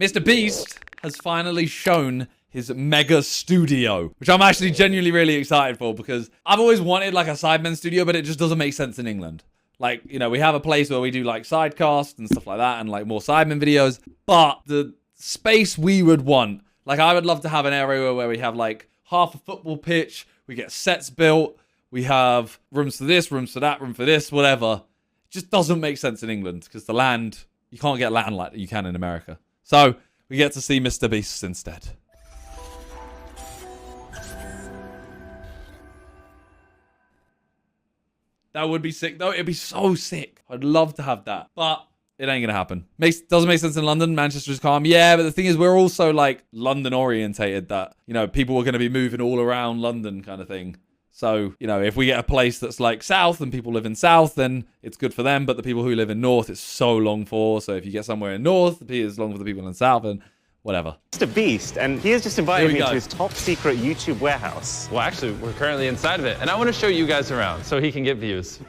MrBeast has finally shown his mega studio, which I'm actually genuinely really excited for because I've always wanted like a Sidemen studio, but it just doesn't make sense in England. Like, you know, we have a place where we do like sidecast and stuff like that and like more Sidemen videos, but the space we would want, like I would love to have an area where we have like half a football pitch, we get sets built, we have rooms for this, rooms for that, room for this, whatever. It just doesn't make sense in England because the land, you can't get land like you can in America. So we get to see MrBeast instead. That would be sick though. It'd be so sick. I'd love to have that, but it ain't gonna happen. Doesn't make sense in London. Manchester's calm. Yeah, but the thing is, we're also like London orientated. That, you know, people are gonna be moving all around London kind of thing. So, you know, if we get a place that's like south and people live in south, then it's good for them. But the people who live in north, it's so long for. So if you get somewhere in north, it's long for the people in south and whatever. MrBeast, and he has just invited me to his top secret YouTube warehouse. Well, actually, we're currently inside of it, and I want to show you guys around so he can get views.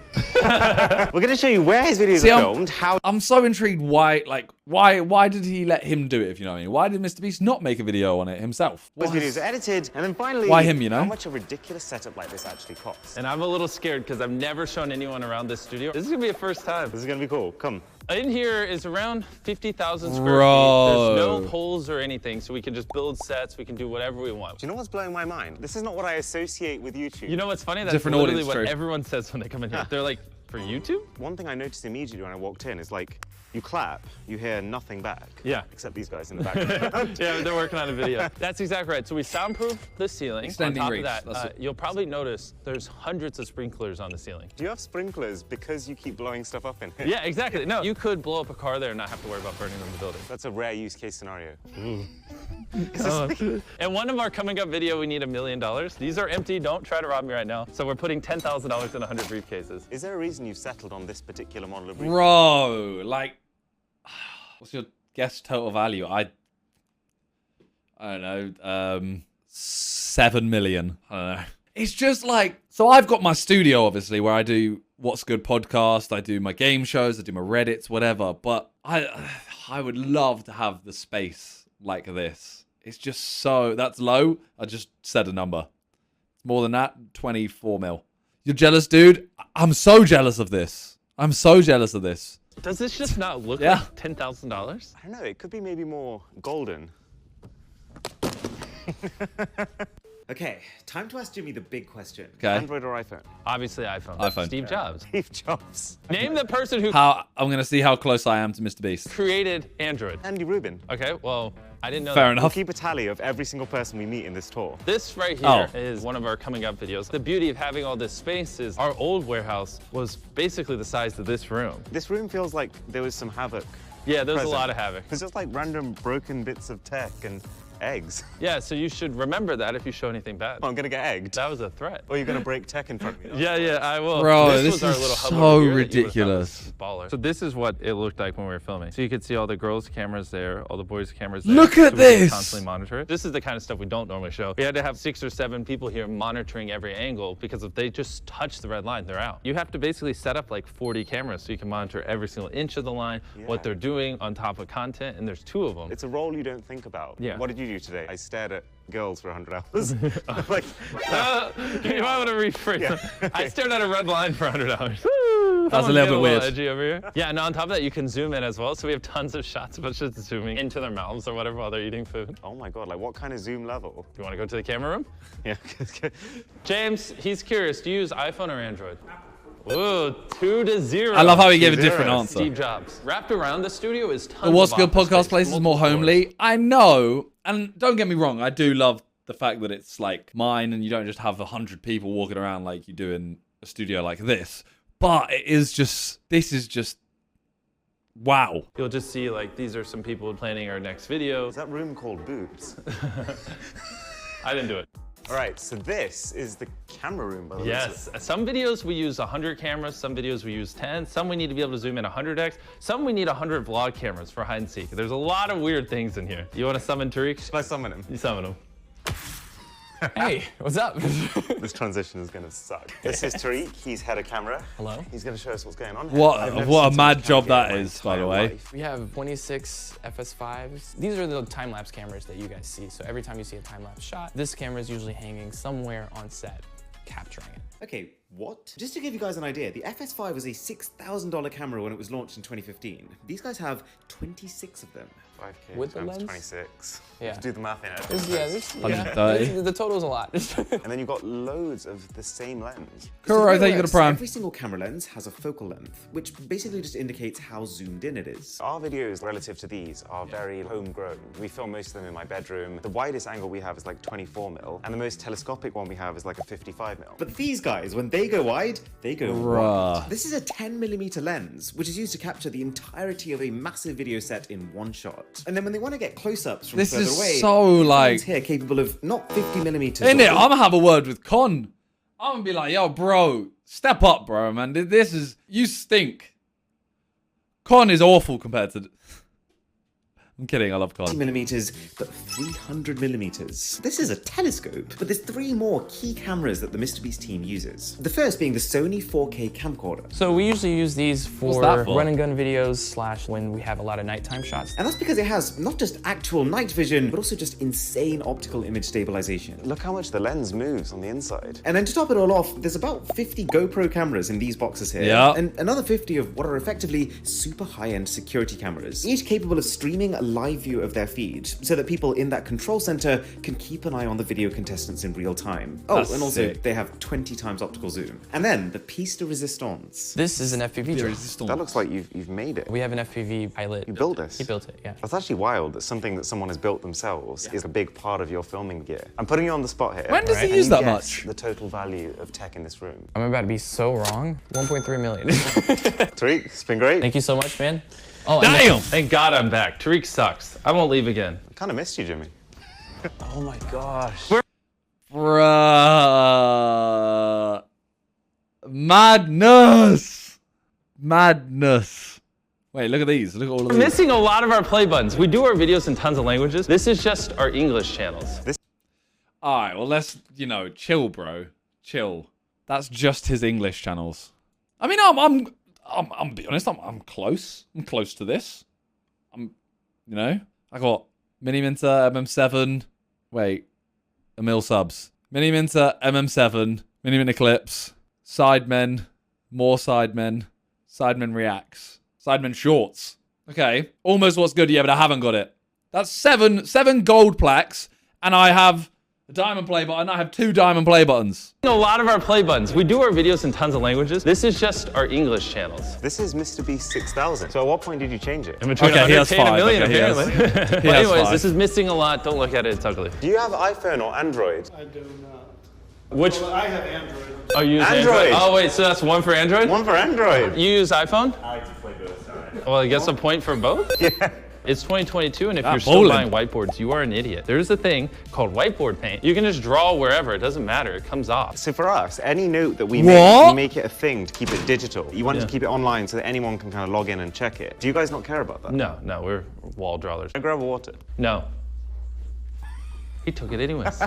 We're going to show you where his videos are filmed, how... I'm so intrigued why did he let him do it, if you know what I mean? Why did MrBeast not make a video on it himself? His videos are edited, and then finally... Why him, you know? How much a ridiculous setup like this actually costs. And I'm a little scared because I've never shown anyone around this studio. This is going to be a first time. This is going to be cool. Come. In here is around 50,000 square feet. There's no holes or anything, so we can just build sets. We can do whatever we want. Do you know what's blowing my mind? This is not what I associate with YouTube. You know what's funny? That's literally what everyone says when they come in here. They're like, for YouTube? One thing I noticed immediately when I walked in is like, you clap, you hear nothing back. Yeah. Except these guys in the background. Yeah, they're working on a video. That's exactly right. So we soundproof the ceiling. Extending on top reach. of that, you'll probably notice there's hundreds of sprinklers on the ceiling. Do you have sprinklers because you keep blowing stuff up in here? Yeah, exactly. No, you could blow up a car there and not have to worry about burning down the building. That's a rare use case scenario. And one of our coming up video, we need $1 million. These are empty. Don't try to rob me right now. So we're putting $10,000 in 100 briefcases. Is there a reason you've settled on this particular model of briefcase? Bro, like, what's your guess total value? I don't know, 7 million. I don't know. It's just like, so I've got my studio, obviously, where I do What's Good podcast, I do my game shows, I do my Reddits, whatever. But I would love to have the space like this. It's just so, that's low. I just said a number. More than that, 24 mil. You're jealous, dude? I'm so jealous of this. I'm so jealous of this. Does this just not look like $10,000? I don't know, it could be maybe more golden. Okay, time to ask Jimmy the big question. Okay. Android or iPhone? Obviously iPhone. iPhone. Steve Jobs. Steve Jobs. Name the person who I'm gonna see how close I am to MrBeast. created Android. Andy Rubin. Okay, well, I didn't know Fair that. enough. We'll keep a tally of every single person we meet in this tour. This right here is one of our coming up videos. The beauty of having all this space is our old warehouse was basically the size of this room. This room feels like there was some havoc. Yeah, there's a lot of havoc. It's just like random broken bits of tech and eggs. Yeah, so you should remember that if you show anything bad. Oh, I'm gonna get egged. That was a threat. Or you're gonna break tech in front of me. Yeah, I will. Bro, this was our is little hub so over here that you would've thought ridiculous. was baller. So this is what it looked like when we were filming. So you could see all the girls' cameras there, all the boys' cameras there. Look at so we could this! constantly monitor it. This is the kind of stuff we don't normally show. We had to have 6 or 7 people here monitoring every angle because if they just touch the red line, they're out. You have to basically set up like 40 cameras so you can monitor every single inch of the line, what they're doing on top of content, and there's 2 of them. It's a role you don't think about. Yeah. What did you do today? I stared at girls for 100 hours. Like, you might want to rephrase that. I stared at a red line for 100 hours. That's a little bit weird. Edgy over here. Yeah, and on top of that, you can zoom in as well. So we have tons of shots of us just zooming into their mouths or whatever while they're eating food. oh my God, like what kind of zoom level? You want to go to the camera room? Yeah. James, he's curious. Do you use iPhone or Android? Ooh, 2-0. I love how he gave a different answer. Steve Jobs. Wrapped around the studio is tons The What's of Good office podcast space, place is more multiple homely. floors. I know, and don't get me wrong, I do love the fact that it's like mine and you don't just have 100 people walking around like you do in a studio like this. But it is just, this is just, wow. You'll just see like, these are some people planning our next video. Is that room called boobs? I didn't do it. All right, so this is the camera room, by the way. Yes, some videos we use 100 cameras, some videos we use 10, some we need to be able to zoom in 100x, some we need 100 vlog cameras for hide and seek. There's a lot of weird things in here. You want to summon Tariq? Should I summon him? You summon him. Hey, what's up? This transition is gonna suck. This is Tariq. He's head of camera. Hello. He's gonna show us what's going on. What I've never a seen so mad much job camera that gear in my is, by the entire way. life. We have 26 FS5s. These are the time-lapse cameras that you guys see. So every time you see a time-lapse shot, this camera is usually hanging somewhere on set, capturing it. Okay, what? Just to give you guys an idea, the FS5 was a $6,000 camera when it was launched in 2015. These guys have 26 of them. 5K With the times lens? 26. Yeah. Do the math in it. The total's a lot. And then you've got loads of the same lens. Cool, I think you got a prime. Every single camera lens has a focal length, which basically just indicates how zoomed in it is. Our videos relative to these are very homegrown. We film most of them in my bedroom. The widest angle we have is like 24mm, and the most telescopic one we have is like a 55mm. But these guys, when they go wide, they go Bruh. wide. This is a 10mm lens, which is used to capture the entirety of a massive video set in one shot. And then when they want to get close-ups from This further is away, so, these like- lenses here capable of not 50mm. In it, I'm gonna have a word with Con. I'm gonna be like, yo, bro, step up, bro, man. This is, you stink. Con is awful compared to. I'm kidding, I love Con. 50mm, but 300mm. This is a telescope, but there's three more key cameras that the MrBeast team uses. The first being the Sony 4K camcorder. So we usually use these for that for? run and gun videos / when we have a lot of nighttime shots. And that's because it has not just actual night vision, but also just insane optical image stabilization. Look how much the lens moves on the inside. And then to top it all off, there's about 50 GoPro cameras in these boxes here. Yeah. And another 50 of what are effectively super high-end security cameras, each capable of streaming a live view of their feed, so that people in that control center can keep an eye on the video contestants in real time. Oh, That's and also sick. they have 20 times optical zoom. And then the piece de resistance. This is an FPV drone. That looks like you've made it. We have an FPV pilot. You built this? He built it, yeah. That's actually wild that something that someone has built themselves is a big part of your filming gear. I'm putting you on the spot here. When does he Can use you that guess much? the total value of tech in this room? I'm about to be so wrong. 1.3 million. Tariq, it's been great. Thank you so much, man. Oh, Damn! Thank God I'm back. Tariq sucks. I won't leave again. I kind of missed you, Jimmy. Oh my gosh. Bruh. Madness. Madness. Wait, look at these. Look at all of We're these. missing a lot of our play buttons. We do our videos in tons of languages. This is just our English channels. All right, well, let's, chill, bro. Chill. That's just his English channels. I mean, I'm be honest, I'm close. I'm close to this. I got Miniminter, MM7. Wait, Emil subs. Miniminter, MM7, MiniminterClips, Sidemen, more Sidemen, Sidemen Reacts, Sidemen Shorts. Okay, almost what's good, yeah, but I haven't got it. That's seven gold plaques, and I have a diamond play button. I have 2 diamond play buttons. A lot of our play buttons. We do our videos in tons of languages. This is just our English channels. This is MrBeast 6000. So at what point did you change it? In between Okay, he has 100K and a 5. million, Okay, he has- apparently. he But has anyways, 5. this is missing a lot. Don't look at it. It's ugly. Do you have iPhone or Android? I do not. Which? Well, I have Android. Oh, you use Android. Oh, wait. So that's one for Android? One for Android. You use iPhone? I just play both, sorry. Well, I guess a point for both? Yeah. It's 2022, and if Ah, you're still bowling. buying whiteboards, you are an idiot. There's a thing called whiteboard paint. You can just draw wherever. It doesn't matter. It comes off. So for us, any note that we What? make, we make it a thing to keep it digital. You want Yeah. to keep it online so that anyone can kind of log in and check it. Do you guys not care about that? No, we're wall drawers. Can I grab a water? No. He took it anyways.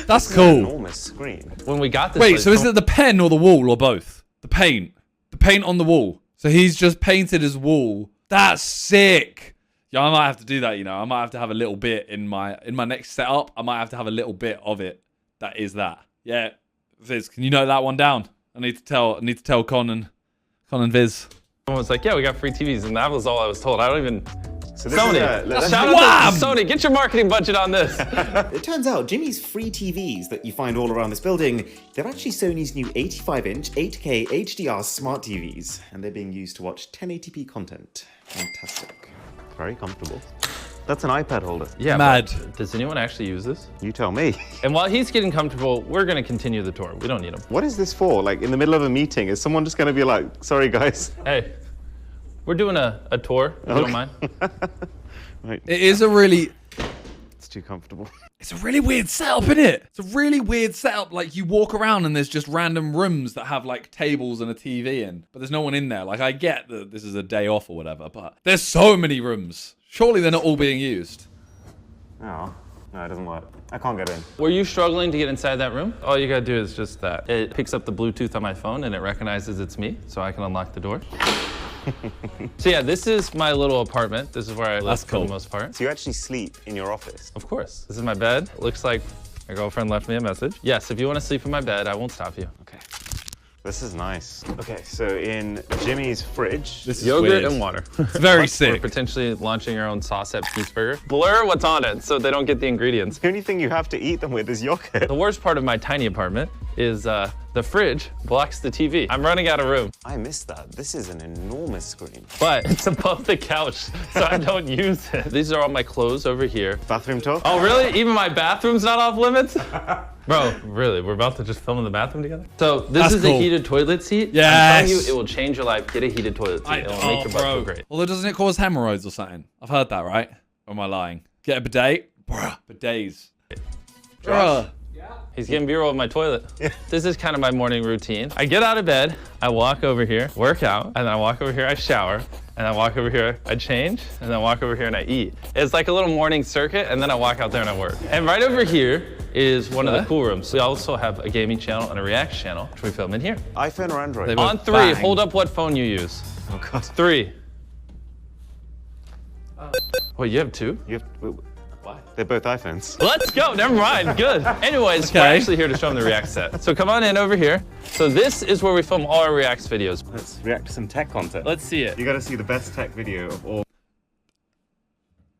That's An cool. enormous screen. When we got this Wait, place- so is it the pen or the wall or both? The paint. The paint on the wall. So he's just painted his wall. That's sick. Yeah, I might have to do that, I might have to have a little bit in my next setup. I might have to have a little bit of it. That is that. Yeah. Viz, can you note that one down? I need to tell Con and Viz. Someone was like, yeah, we got free TVs, and that was all I was told. I don't even... So this Sony! is Shout out Wham! to Sony, get your marketing budget on this. It turns out Jimmy's free TVs that you find all around this building, they're actually Sony's new 85-inch 8K HDR smart TVs, and they're being used to watch 1080p content. Fantastic. very comfortable. That's an iPad holder. Yeah, Mad. but does anyone actually use this? You tell me. And while he's getting comfortable, we're gonna continue the tour. We don't need him. What is this for? Like in the middle of a meeting, is someone just gonna be like, sorry guys? Hey, we're doing a tour, if you don't mind. Right. It is a really... It's too comfortable. It's a really weird setup, isn't it? It's a really weird setup. Like, you walk around and there's just random rooms that have, like, tables and a TV in. But there's no one in there. Like, I get that this is a day off or whatever, but there's so many rooms. Surely they're not all being used. Oh. No, it doesn't work. I can't get in. Were you struggling to get inside that room? All you gotta do is just that. It picks up the Bluetooth on my phone and it recognizes it's me, so I can unlock the door. So yeah, this is my little apartment. This is where I live for the most part. So you actually sleep in your office? Of course. This is my bed. It looks like my girlfriend left me a message. Yes, if you want to sleep in my bed, I won't stop you. Okay. This is nice. Okay, so in Jimmy's fridge, This is Yogurt weird. and water. It's very We're sick. potentially launching our own sauce at Peaceburger. Blur what's on it so they don't get the ingredients. the only thing you have to eat them with is yogurt. The worst part of my tiny apartment is the fridge blocks the TV. I'm running out of room, I missed that. This is an enormous screen. but it's above the couch, so I don't use it. These are all my clothes over here. Bathroom talk? Oh, really? Even my bathroom's not off limits? Bro, really? We're about to just film in the bathroom together? So this That's is cool. a heated toilet seat. I'm Yes. telling you, it will change your life. Get a heated toilet seat. It will make your butt feel great. Although doesn't it cause hemorrhoids or something? I've heard that, right? Or am I lying? Get a bidet? Bruh, bidets. Bruh. He's getting B-roll of my toilet. This is kind of my morning routine. I get out of bed, I walk over here, work out, and then I walk over here, I shower, and I walk over here, I change, and then I walk over here and I eat. It's like a little morning circuit, and then I walk out there and I work. And right over here is one of the cool rooms. We also have a gaming channel and a react channel, which we film in here. iPhone or Android? They both On 3, bang. hold up what phone you use. Oh God. 3. Wait, you have 2? You have, why? They're both iPhones. Let's go, never mind, good. Anyways, we're Okay. actually here to show them the React set. So come on in over here. So this is where we film all our Reacts videos. Let's react to some tech content. Let's see it. You gotta see the best tech video of all.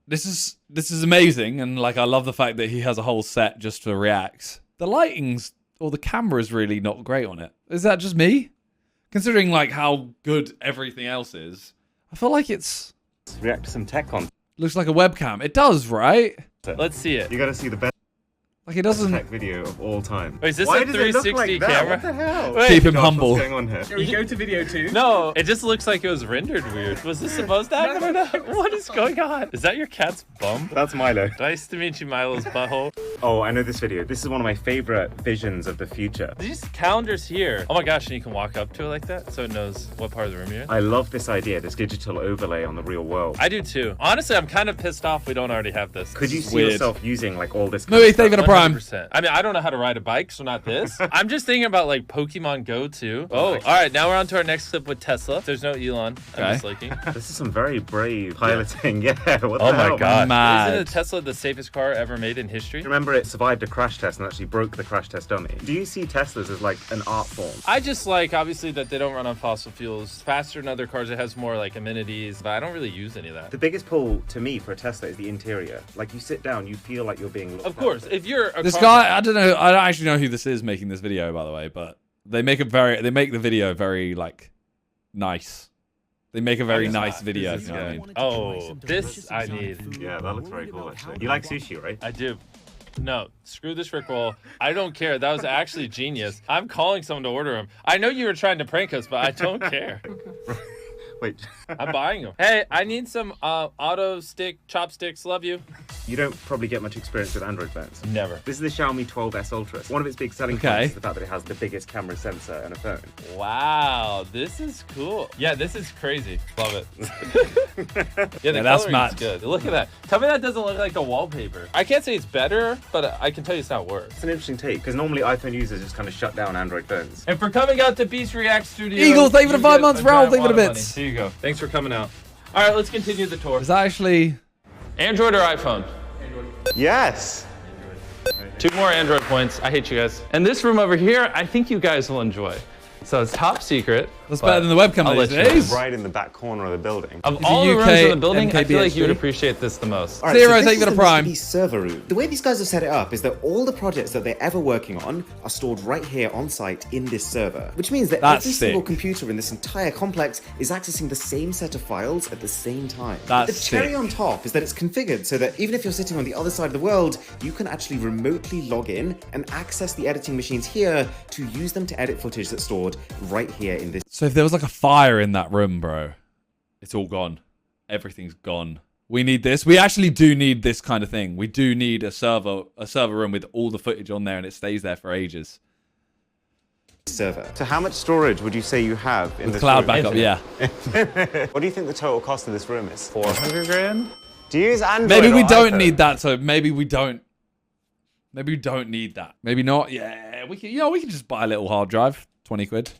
This is amazing, and like I love the fact that he has a whole set just for reacts. The lighting's or the camera's really not great on it. Is that just me? Considering like how good everything else is, I feel like it's Let's react to some tech content. looks like a webcam. It does, right? Let's see it. You gotta see the best Like it doesn't tech video of all time. Wait, is this Why a does it look 360 like that? camera? What the hell? Wait. keep him Gosh, humble. What's going on here? Can we go to video 2? No, it just looks like it was rendered weird. Was this supposed to happen or not? What is going on? Is that your cat's bum? That's Milo. Nice to meet you, Milo's butthole. Oh, I know this video. This is one of my favorite visions of the future. These calendars here. Oh my gosh, and you can walk up to it like that so it knows what part of the room you're in. I love this idea, this digital overlay on the real world. I do too. Honestly, I'm kind of pissed off we don't already have this. Could you see weird. yourself using like all this? Movie, kind of David stuff? a Prime. 100%. I mean, I don't know how to ride a bike, so not this. I'm just thinking about like Pokemon Go too. Oh, all right. Now we're on to our next clip with Tesla. There's no Elon. I'm Okay. just liking. This is some very brave piloting. Yeah. What Oh the my hell, god. Mad. Isn't a Tesla the safest car ever made in history? Remember, it survived a crash test and actually broke the crash test dummy. Do you see Teslas as like an art form? I just like, obviously, that they don't run on fossil fuels. Faster than other cars, it has more like amenities, but I don't really use any of that. The biggest pull to me for a Tesla is the interior. Like you sit down, you feel like you're being looked Of course, after. if you're a This car guy, I don't know. I don't actually know who this is making this video, by the way, but they make the video very like nice. They make a very nice video. This is You know what I good. mean? Oh, this I need. Yeah, that looks very cool actually. You like sushi, right? I do. No, screw this Rickroll. I don't care. That was actually genius. I'm calling someone to order them. I know you were trying to prank us, but I don't care. Wait. I'm buying them. Hey, I need some auto stick chopsticks. Love you. You don't probably get much experience with Android phones. Never. This is the Xiaomi 12S Ultra. One of its big selling Okay. points is the fact that it has the biggest camera sensor in a phone. Wow, this is cool. Yeah, this is crazy. Love it. Yeah, the that's coloring's mad. good. Look at that. Tell me that doesn't look like a wallpaper. I can't say it's better, but I can tell you it's not worse. It's an interesting take because normally iPhone users just kind of shut down Android phones. And for coming out to Beast React Studio, Eagles, thank you for the you 5 get months. a Raoul, giant thank you for the wad of bits. money. Here you go. Thanks for coming out. All right, let's continue the tour. Is that actually? Android or iPhone? Yes. 2 more Android points. I hate you guys. And this room over here, I think you guys will enjoy. So it's top secret. That's but better than the webcam I'll these let you know. days. Right in the back corner of the building. Of Is it all the rooms UK in the building, I feel like you would MKBHD? appreciate this the most. All right, Zero, so take this it is a the prime. MrBeast server room. The way these guys have set it up is that all the projects that they're ever working on are stored right here on site in this server, which means that That's every single sick. computer in this entire complex is accessing the same set of files at the same time. That's the cherry sick. on top is that it's configured so that even if you're sitting on the other side of the world, you can actually remotely log in and access the editing machines here to use them to edit footage that's stored right here in this. So if there was like a fire in that room, bro, it's all gone. Everything's gone. We need this. We actually do need this kind of thing. We do need a server room with all the footage on there, and it stays there for ages. server. So how much storage would you say you have in With this cloud room? backup, yeah. What do you think the total cost of this room is? 400 grand? Do you use Android Maybe we or don't iPhone? need that, so maybe we don't Maybe we don't need that. Maybe not. Yeah, we can. We can just buy a little hard drive. 20 quid.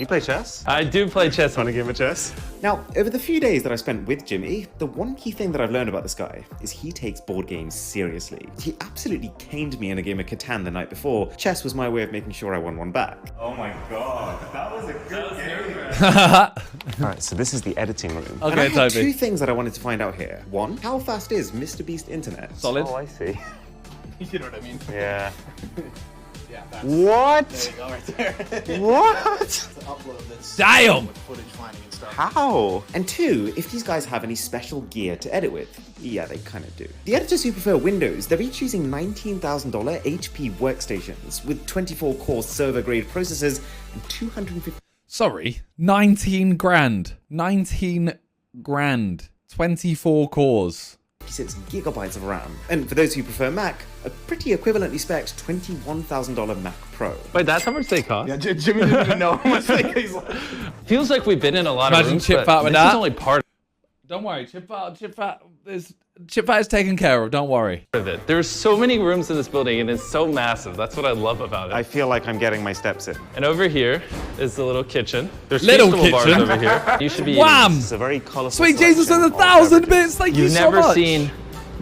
You play chess? I do play chess. Want a game of chess? Now, over the few days that I spent with Jimmy, the one key thing that I've learned about this guy is he takes board games seriously. He absolutely caned me in a game of Catan the night before. Chess was my way of making sure I won one back. Oh my god, that was a good game. All right, so this is the editing room. And I Okay, had two Toby. things that I wanted to find out here. One, how fast is MrBeast internet? Solid. Oh, I see. You know what I mean? Yeah. Yeah, that's What? there you go right there. What? To upload this Damn. footage finding and stuff. How? And two, if these guys have any special gear to edit with. Yeah, they kind of do. The editors who prefer Windows, they're each using $19,000 HP workstations with 24-core server-grade processors and 250... Sorry, 19 grand. 19 grand. 24 cores. 56 gigabytes of RAM. And for those who prefer Mac, a pretty equivalently spec'd $21,000 Mac Pro. Wait, that's how much they cost? Yeah, Jimmy didn't even know how much like he's like. Feels like we've been in a lot Imagine of rooms, Chip but Fat with this that. is only part Don't worry, Chip Fat is taken care of. Don't worry. of it. There's so many rooms in this building, and it's so massive. That's what I love about it. I feel like I'm getting my steps in. And over here is the little kitchen. There's Little Feastable bars kitchen? over here. You should be Wham! It's a very colorful Sweet Jesus and selection a of 1,000 beverages. bits. Thank you You've so never much. seen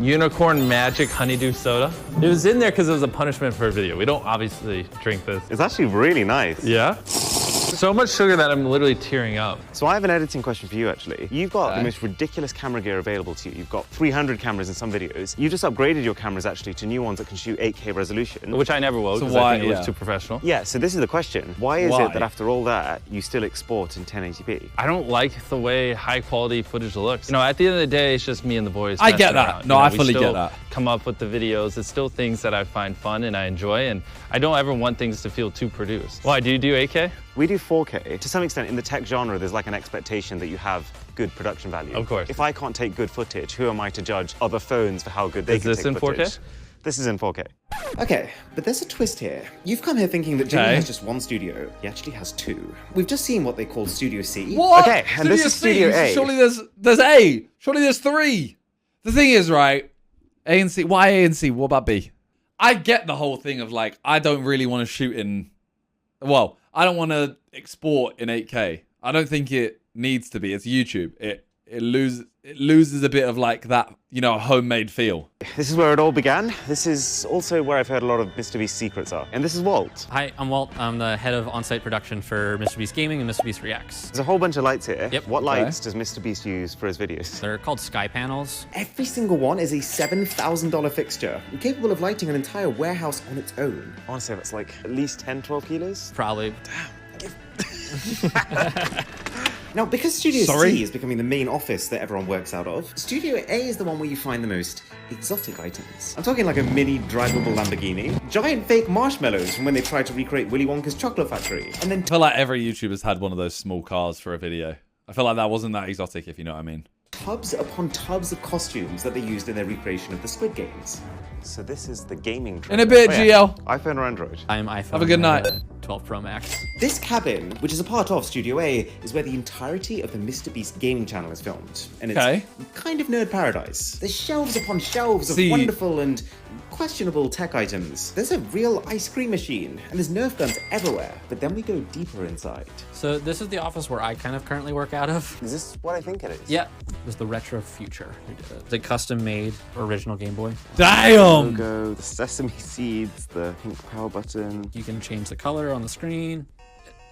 Unicorn Magic Honeydew Soda? It was in there because it was a punishment for a video. We don't obviously drink this. It's actually really nice. Yeah? So much sugar that I'm literally tearing up. So I have an editing question for you, actually. You've got Okay. the most ridiculous camera gear available to you. You've got 300 cameras in some videos. You just upgraded your cameras, actually, to new ones that can shoot 8K resolution. Which I never will So because why- I think it yeah. was too professional. Yeah, so this is the question. Why is Why? it that after all that, you still export in 1080p? I don't like the way high quality footage looks. You know, at the end of the day, it's just me and the boys. I get messing that. around. No, You know, I we fully get still that. Come up with the videos. It's still things that I find fun and I enjoy, and I don't ever want things to feel too produced. Why, do you do 8K? We do 4K. To some extent, in the tech genre, there's like an expectation that you have good production value. Of course. If I can't take good footage, who am I to judge other phones for how good they Is can this take in 4K? footage? This is in 4K. Okay, but there's a twist here. You've come here thinking that Jimmy Okay. has just one studio. He actually has two. We've just seen what they call Studio C. What? Okay, and this is C? Studio A. Surely there's A. Surely there's 3. The thing is, right? A and C. Why A and C? What about B? I get the whole thing of like, I don't really want to shoot in. Well, I don't want to export in 8K. I don't think it needs to be. It's YouTube. It loses a bit of like that, homemade feel. This is where it all began. This is also where I've heard a lot of MrBeast's secrets are. And this is Walt. Hi, I'm Walt. I'm the head of on-site production for MrBeast Gaming and MrBeast Reacts. There's a whole bunch of lights here. Yep. What lights does MrBeast use for his videos? They're called sky panels. Every single one is a $7,000 fixture, capable of lighting an entire warehouse on its own. I want to say that's like at least 10, 12 kilos. Probably. Now, because Studio Sorry? C is becoming the main office that everyone works out of, Studio A is the one where you find the most exotic items. I'm talking like a mini drivable Lamborghini, giant fake marshmallows from when they tried to recreate Willy Wonka's chocolate factory, and then I feel like every YouTuber's had one of those small cars for a video. I feel like that wasn't that exotic, if you know what I mean. tubs upon tubs of costumes that they used in their recreation of the Squid Games. So this is the gaming In a bit, Oh, yeah. GL. iPhone or Android? I'm iPhone. Have a good night. 12 Pro Max. This cabin, which is a part of Studio A, is where the entirety of the MrBeast gaming channel is filmed. And it's Okay. kind of nerd paradise. There's shelves upon shelves of See- wonderful and questionable tech items. There's a real ice cream machine, and there's Nerf guns everywhere. But then we go deeper inside. So this is the office where I kind of currently work out of. Is this what I think it is? Yeah, it was the retro future. The custom-made original Game Boy. Damn! Logo, the sesame seeds, the pink power button. You can change the color on the screen.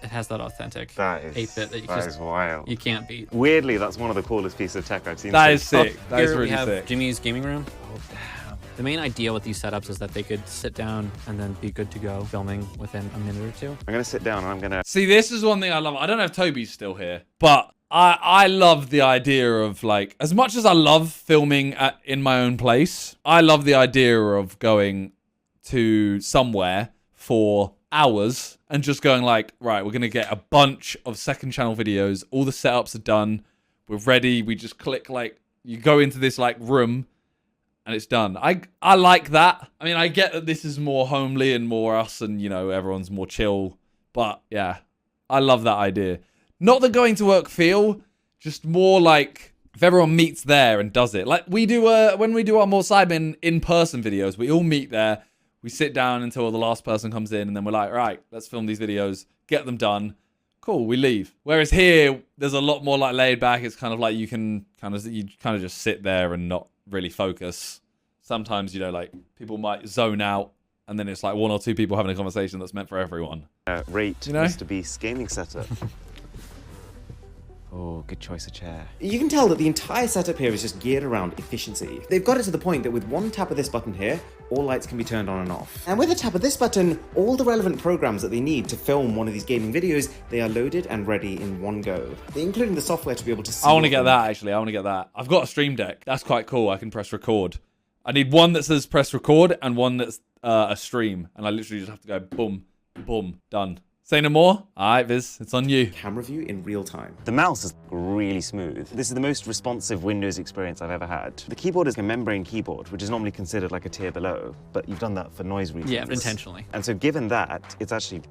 It has that authentic That is 8-bit that that is wild. you can't beat. Weirdly, that's one of the coolest pieces of tech I've seen. That so is far. sick. That is Here really we have sick. Jimmy's gaming room. The main idea with these setups is that they could sit down and then be good to go filming within a minute or two. I'm gonna sit down and I'm gonna. See, this is one thing I love. I don't know if Toby's still here, but I love the idea of like, as much as I love filming in my own place, I love the idea of going to somewhere for hours and just going like, right, we're going to get a bunch of second channel videos. All the setups are done. We're ready. We just click like, you go into this like room and it's done. I like that. I mean, I get that this is more homely and more us and, you know, everyone's more chill. But yeah, I love that idea. Not the going to work feel, just more like if everyone meets there and does it. Like we do when we do our more Sidemen in-person videos, we all meet there. We sit down until the last person comes in, and then we're like, right, let's film these videos, get them done. Cool, we leave. Whereas here, there's a lot more like laid back. It's kind of like you kind of just sit there and not really focus. Sometimes, you know, like people might zone out, and then it's like 1 or 2 people having a conversation that's meant for everyone. Rate You know? MrBeast's gaming setup. Oh, good choice of chair. You can tell that the entire setup here is just geared around efficiency. They've got it to the point that with one tap of this button here, all lights can be turned on and off. And with a tap of this button, all the relevant programs that they need to film one of these gaming videos, they are loaded and ready in one go, including the software to be able to see. I want to get that, actually. I want to get that. I've got a Stream Deck. That's quite cool. I can press record. I need one that says press record and one that's a stream. And I literally just have to go boom, boom, done. Say no more? Alright, Viz, it's on you. Camera view in real time. The mouse is really smooth. This is the most responsive Windows experience I've ever had. The keyboard is a membrane keyboard, which is normally considered like a tier below, but you've done that for noise reasons. Yeah, intentionally. And so given that, it's actually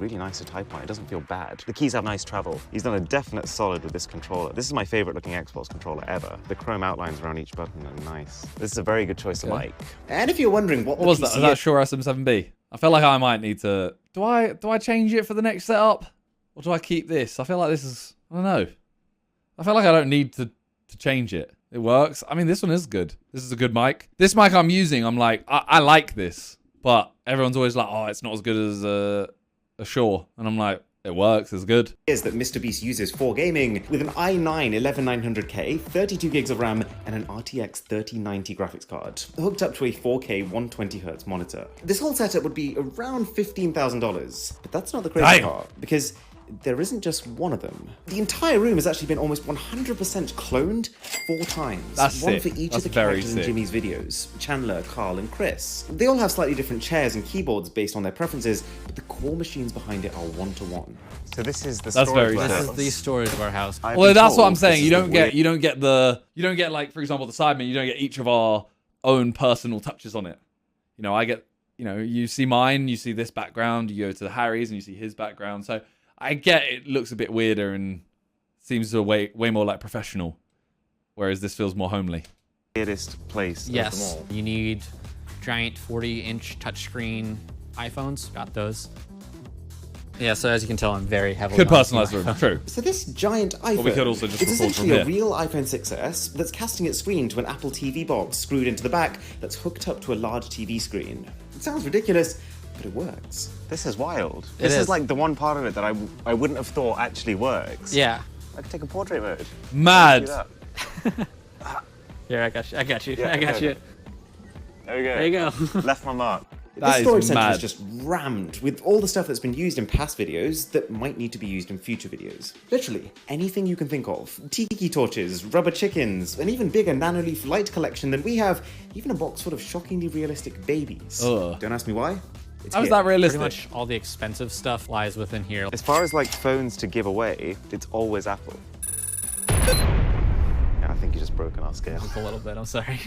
really nice to type on. It doesn't feel bad. The keys have nice travel. He's done a definite solid with this controller. This is my favorite looking Xbox controller ever. The chrome outlines around each button are nice. This is a very good choice of mic. And if you're wondering what What was that? Was that Shure SM7B? I feel like I might need to... Do I change it for the next setup? Or do I keep this? I feel like this is... I don't know. I feel like I don't need to change it. It works. I mean, this one is good. This is a good mic. This mic I'm using, I'm like, I like this. But everyone's always like, oh, it's not as good as a Shure. And I'm like, it works. It's good. Is that MrBeast uses for gaming with an i9 11900K, 32 gigs of RAM, and an RTX 3090 graphics card, hooked up to a 4K 120Hz monitor. This whole setup would be around $15,000, but that's not the crazy part, because there isn't just one of them. The entire room has actually been almost 100% cloned 4 times. That's one sick. for each That's of the very characters in sick. Jimmy's videos. Chandler, Carl, and Chris. They all have slightly different chairs and keyboards based on their preferences, but the core machines behind it are one-to-one. So this is the That's storage very warehouse. This is the storage warehouse. I've Well, been that's what told I'm saying. this You is don't the get like, for example, the Sidemen, you don't get each of our own personal touches on it. You know, I get, you know, you see mine, you see this background, you go to Harry's and you see his background. So I get it looks a bit weirder and seems way more like professional, whereas this feels more homely. weirdest place of them Yes, all. you need giant 40-inch touchscreen iPhones. Got those. Yeah, so as you can tell, I'm very heavily Could on personalize the room, true. So this giant iPhone, we could also just it's record from essentially a here. real iPhone 6s that's casting its screen to an Apple TV box screwed into the back that's hooked up to a large TV screen. It sounds ridiculous, but it works. This is wild. It This is. is like the one part of it that I wouldn't have thought actually works. Yeah. I could take a portrait mode. Mad. Do that. Here, I got you. I got you. Yeah, I got okay. you. There we go. There you go. Left my mark. That This storage is center mad. is just rammed with all the stuff that's been used in past videos that might need to be used in future videos. Literally, anything you can think of. Tiki torches, rubber chickens, an even bigger nanoleaf light collection than we have, even a box full of shockingly realistic babies. Ugh. Don't ask me why. It's How is here. that Pretty realistic? much all the expensive stuff lies within here. As far as like phones to give away, it's always Apple. Yeah, I think you just broken our scale. A little bit, I'm sorry.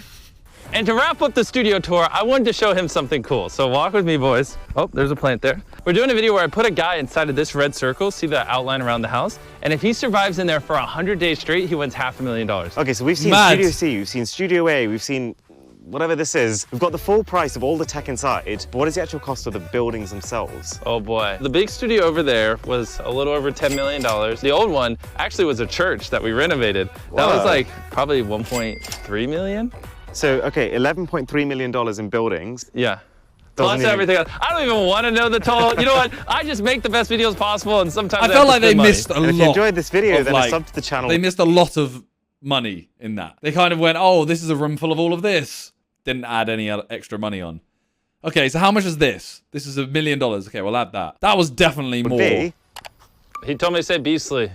And to wrap up the studio tour, I wanted to show him something cool. So walk with me, boys. Oh, there's a plant there. We're doing a video where I put a guy inside of this red circle, see the outline around the house? And if he survives in there for 100 days straight, he wins $500,000. Okay, so we've seen Mad. Studio C, we've seen Studio A, we've seen whatever this is. We've got the full price of all the tech inside, but what is the actual cost of the buildings themselves? Oh boy. The big studio over there was a little over $10 million. The old one actually was a church that we renovated. That was Whoa. like probably 1.3 million. So, okay, $11.3 million in buildings. Yeah. Doesn't Plus even- everything else. I don't even want to know the total. You know what? I just make the best videos possible, and sometimes I have felt to like they spend money. missed a And if you lot. enjoyed this video, of, then like, a sub to the channel. They missed a lot of money in that. They kind of went, oh, this is a room full of all of this. Didn't add any extra money on. Okay, so how much is this? This is $1 million. Okay, we'll add that. That was definitely more. B. He told me to say beastly.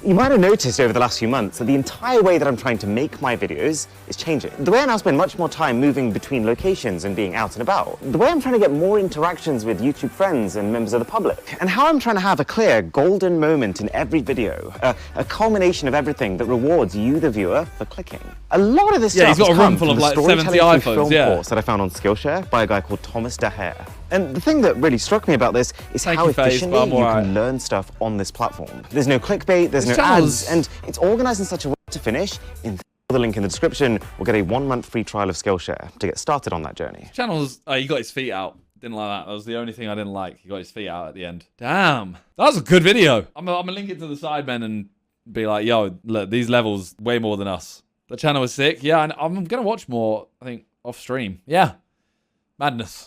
You might have noticed over the last few months that the entire way that I'm trying to make my videos is changing. The way I now spend much more time moving between locations and being out and about. The way I'm trying to get more interactions with YouTube friends and members of the public. And how I'm trying to have a clear golden moment in every video. A culmination of everything that rewards you, the viewer, for clicking. A lot of this Yeah, stuff he's got has a room come full from of, the like, storytelling 70 through iPhones, film yeah. course that I found on Skillshare by a guy called Thomas Daher. And the thing that really struck me about this is Thank how you, Faze, efficiently but I'm you alright. can learn stuff on this platform. There's no clickbait, there's This no channel's- ads, and it's organized in such a way to finish in the link in the description or get a 1-month free trial of Skillshare to get started on that journey. Channels, he got his feet out. Didn't like that. That was the only thing I didn't like. He got his feet out at the end. Damn. That was a good video. I'm gonna link it to the Sidemen and be like, yo, look, these levels way more than us. The channel was sick. Yeah, and I'm gonna watch more, I think, off stream. Yeah. Madness.